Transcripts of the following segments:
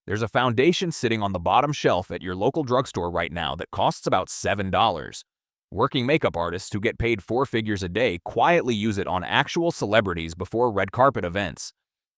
There's a foundation sitting on the bottom shelf at your local drugstore right now that costs about $7. Working makeup artists who get paid four figures a day quietly use it on actual celebrities before red carpet events.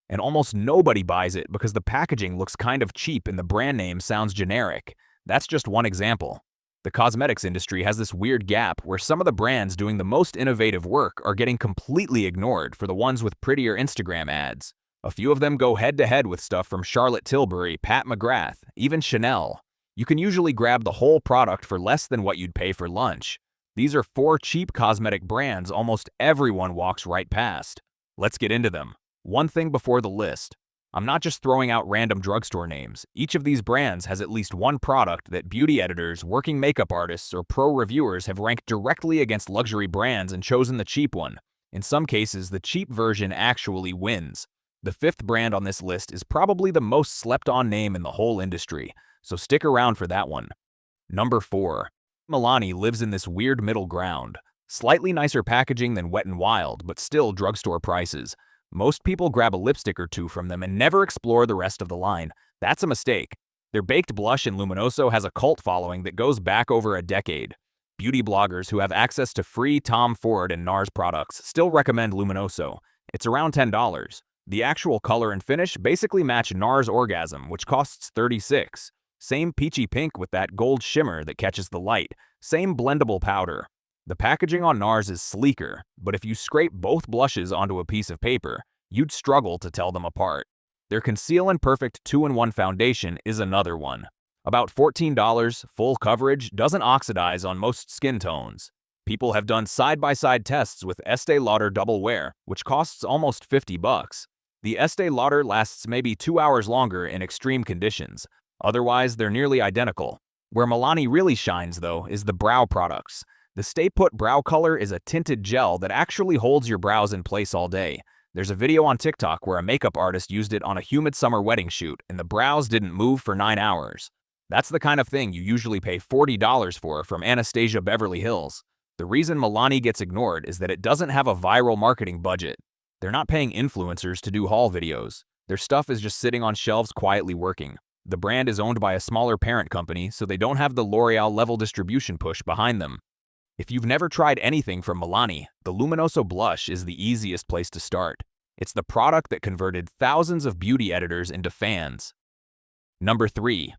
And almost nobody buys it because the packaging looks kind of cheap and the brand name sounds generic. That's just one example. The cosmetics industry has this weird gap where some of the brands doing the most innovative work are getting completely ignored for the ones with prettier Instagram ads. A few of them go head-to-head with stuff from Charlotte Tilbury, Pat McGrath, even Chanel. You can usually grab the whole product for less than what you'd pay for lunch. These are four cheap cosmetic brands almost everyone walks right past. Let's get into them. One thing before the list. I'm not just throwing out random drugstore names. Each of these brands has at least one product that beauty editors, working makeup artists, or pro reviewers have ranked directly against luxury brands and chosen the cheap one. In some cases, the cheap version actually wins. The fifth brand on this list is probably the most slept-on name in the whole industry, so stick around for that one. Number 4. Milani lives in this weird middle ground. Slightly nicer packaging than Wet n Wild, but still drugstore prices. Most people grab a lipstick or two from them and never explore the rest of the line. That's a mistake. Their baked blush in Luminoso has a cult following that goes back over a decade. Beauty bloggers who have access to free Tom Ford and NARS products still recommend Luminoso. It's around $10. The actual color and finish basically match NARS Orgasm, which costs $36. Same peachy pink with that gold shimmer that catches the light. Same blendable powder. The packaging on NARS is sleeker, but if you scrape both blushes onto a piece of paper, you'd struggle to tell them apart. Their Conceal and Perfect 2-in-1 foundation is another one. About $14, full coverage, doesn't oxidize on most skin tones. People have done side-by-side tests with Estee Lauder Double Wear, which costs almost $50. The Estee Lauder lasts maybe 2 hours longer in extreme conditions. Otherwise, they're nearly identical. Where Milani really shines, though, is the brow products. The Stay Put Brow Color is a tinted gel that actually holds your brows in place all day. There's a video on TikTok where a makeup artist used it on a humid summer wedding shoot, and the brows didn't move for 9 hours. That's the kind of thing you usually pay $40 for from Anastasia Beverly Hills. The reason Milani gets ignored is that it doesn't have a viral marketing budget. They're not paying influencers to do haul videos. Their stuff is just sitting on shelves quietly working. The brand is owned by a smaller parent company, so they don't have the L'Oreal-level distribution push behind them. If you've never tried anything from Milani, the Luminoso blush is the easiest place to start. It's the product that converted thousands of beauty editors into fans. Number 3.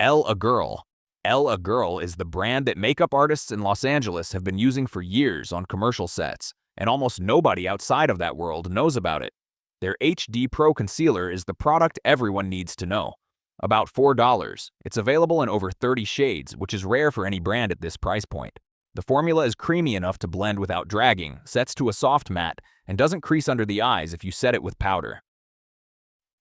Elle a Girl. Elle a Girl is the brand that makeup artists in Los Angeles have been using for years on commercial sets, and almost nobody outside of that world knows about it. Their HD Pro Concealer is the product everyone needs to know. About $4. It's available in over 30 shades, which is rare for any brand at this price point. The formula is creamy enough to blend without dragging, sets to a soft matte, and doesn't crease under the eyes if you set it with powder.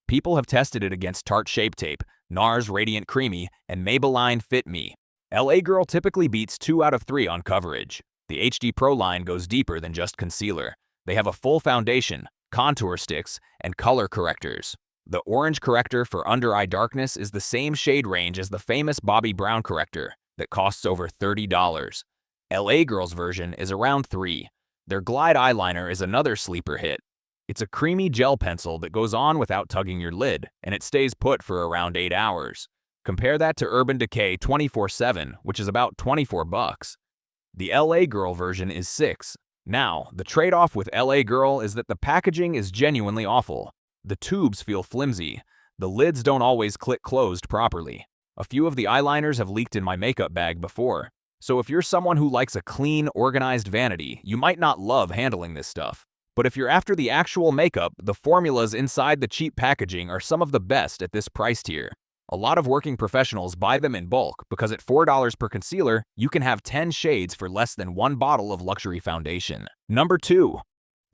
People have tested it against Tarte Shape Tape, NARS Radiant Creamy, and Maybelline Fit Me. LA Girl typically beats 2 out of 3 on coverage. The HD Pro line goes deeper than just concealer. They have a full foundation, contour sticks, and color correctors. The orange corrector for under-eye darkness is the same shade range as the famous Bobbi Brown corrector that costs over $30. LA Girl's version is around $3. Their Glide eyeliner is another sleeper hit. It's a creamy gel pencil that goes on without tugging your lid, and it stays put for around 8 hours. Compare that to Urban Decay 24/7, which is about $24. The LA Girl version is $6. Now, the trade-off with LA Girl is that the packaging is genuinely awful. The tubes feel flimsy. The lids don't always click closed properly. A few of the eyeliners have leaked in my makeup bag before. So if you're someone who likes a clean, organized vanity, you might not love handling this stuff. But if you're after the actual makeup, the formulas inside the cheap packaging are some of the best at this price tier. A lot of working professionals buy them in bulk because at $4 per concealer, you can have 10 shades for less than 1 bottle of luxury foundation. Number 2.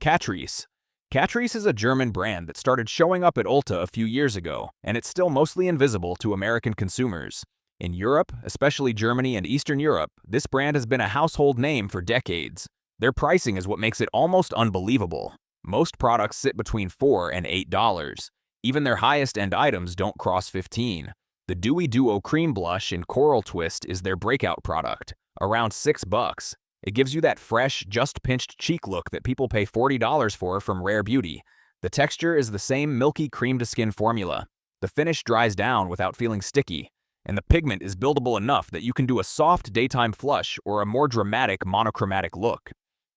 Catrice. Catrice is a German brand that started showing up at Ulta a few years ago, and it's still mostly invisible to American consumers. In Europe, especially Germany and Eastern Europe, this brand has been a household name for decades. Their pricing is what makes it almost unbelievable. Most products sit between $4 and $8. Even their highest-end items don't cross $15. The Dewy Duo Cream Blush in Coral Twist is their breakout product, around $6. It gives you that fresh, just-pinched cheek look that people pay $40 for from Rare Beauty. The texture is the same milky cream-to-skin formula. The finish dries down without feeling sticky, and the pigment is buildable enough that you can do a soft daytime flush or a more dramatic monochromatic look.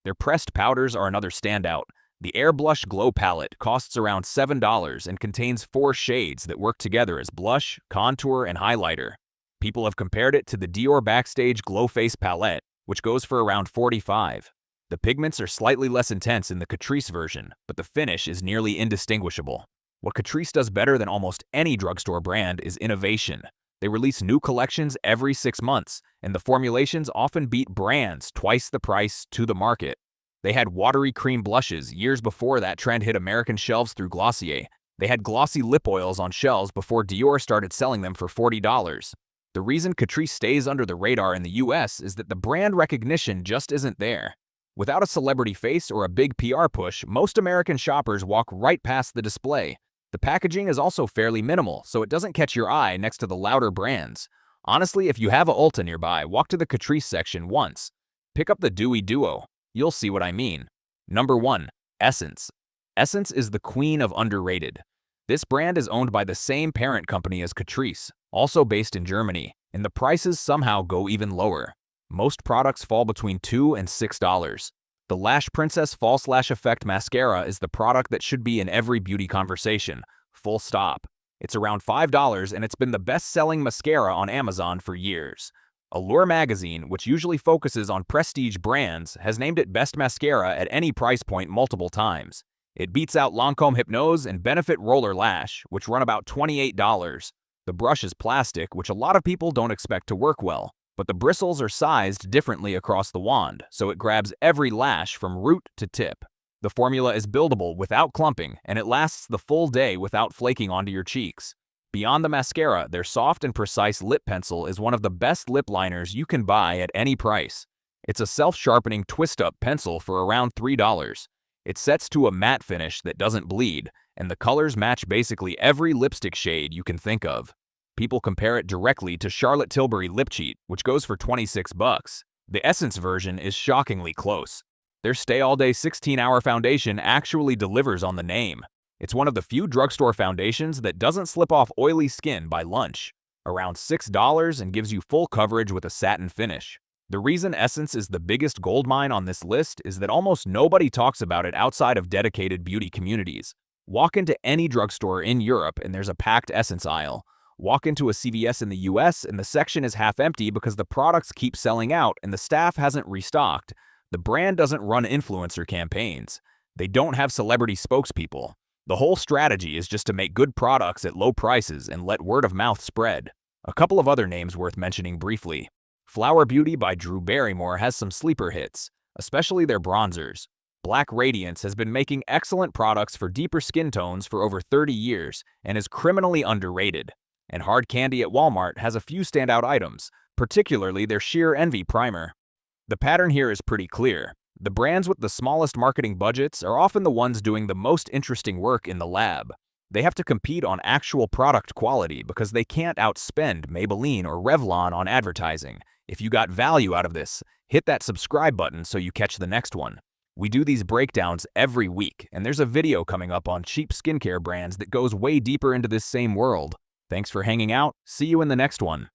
Their pressed powders are another standout. The Air Blush Glow Palette costs around $7 and contains 4 shades that work together as blush, contour, and highlighter. People have compared it to the Dior Backstage Glow Face Palette, which goes for around $45. The pigments are slightly less intense in the Catrice version, but the finish is nearly indistinguishable. What Catrice does better than almost any drugstore brand is innovation. They release new collections every 6 months, and the formulations often beat brands twice the price to the market. They had watery cream blushes years before that trend hit American shelves through Glossier. They had glossy lip oils on shelves before Dior started selling them for $40. The reason Catrice stays under the radar in the US is that the brand recognition just isn't there. Without a celebrity face or a big PR push, most American shoppers walk right past the display. The packaging is also fairly minimal, so it doesn't catch your eye next to the louder brands. Honestly, if you have a Ulta nearby, walk to the Catrice section once. Pick up the Dewy Duo. You'll see what I mean. Number 1. Essence. Essence is the queen of underrated. This brand is owned by the same parent company as Catrice, also based in Germany, and the prices somehow go even lower. Most products fall between $2 and $6. The Lash Princess False Lash Effect Mascara is the product that should be in every beauty conversation. Full stop. It's around $5 and it's been the best-selling mascara on Amazon for years. Allure magazine, which usually focuses on prestige brands, has named it Best Mascara at any price point multiple times. It beats out Lancome Hypnose and Benefit Roller Lash, which run about $28. The brush is plastic, which a lot of people don't expect to work well, but the bristles are sized differently across the wand, so it grabs every lash from root to tip. The formula is buildable without clumping, and it lasts the full day without flaking onto your cheeks. Beyond the mascara, their soft and precise lip pencil is one of the best lip liners you can buy at any price. It's a self-sharpening twist-up pencil for around $3. It sets to a matte finish that doesn't bleed, and the colors match basically every lipstick shade you can think of. People compare it directly to Charlotte Tilbury Lip Cheat, which goes for $26. The Essence version is shockingly close. Their Stay All Day 16-hour foundation actually delivers on the name. It's one of the few drugstore foundations that doesn't slip off oily skin by lunch. Around $6 and gives you full coverage with a satin finish. The reason Essence is the biggest gold mine on this list is that almost nobody talks about it outside of dedicated beauty communities. Walk into any drugstore in Europe and there's a packed Essence aisle. Walk into a CVS in the US and the section is half empty because the products keep selling out and the staff hasn't restocked. The brand doesn't run influencer campaigns. They don't have celebrity spokespeople. The whole strategy is just to make good products at low prices and let word of mouth spread. A couple of other names worth mentioning briefly. Flower Beauty by Drew Barrymore has some sleeper hits, especially their bronzers. Black Radiance has been making excellent products for deeper skin tones for over 30 years and is criminally underrated. And Hard Candy at Walmart has a few standout items, particularly their Sheer Envy primer. The pattern here is pretty clear. The brands with the smallest marketing budgets are often the ones doing the most interesting work in the lab. They have to compete on actual product quality because they can't outspend Maybelline or Revlon on advertising. If you got value out of this, hit that subscribe button so you catch the next one. We do these breakdowns every week, and there's a video coming up on cheap skincare brands that goes way deeper into this same world. Thanks for hanging out. See you in the next one.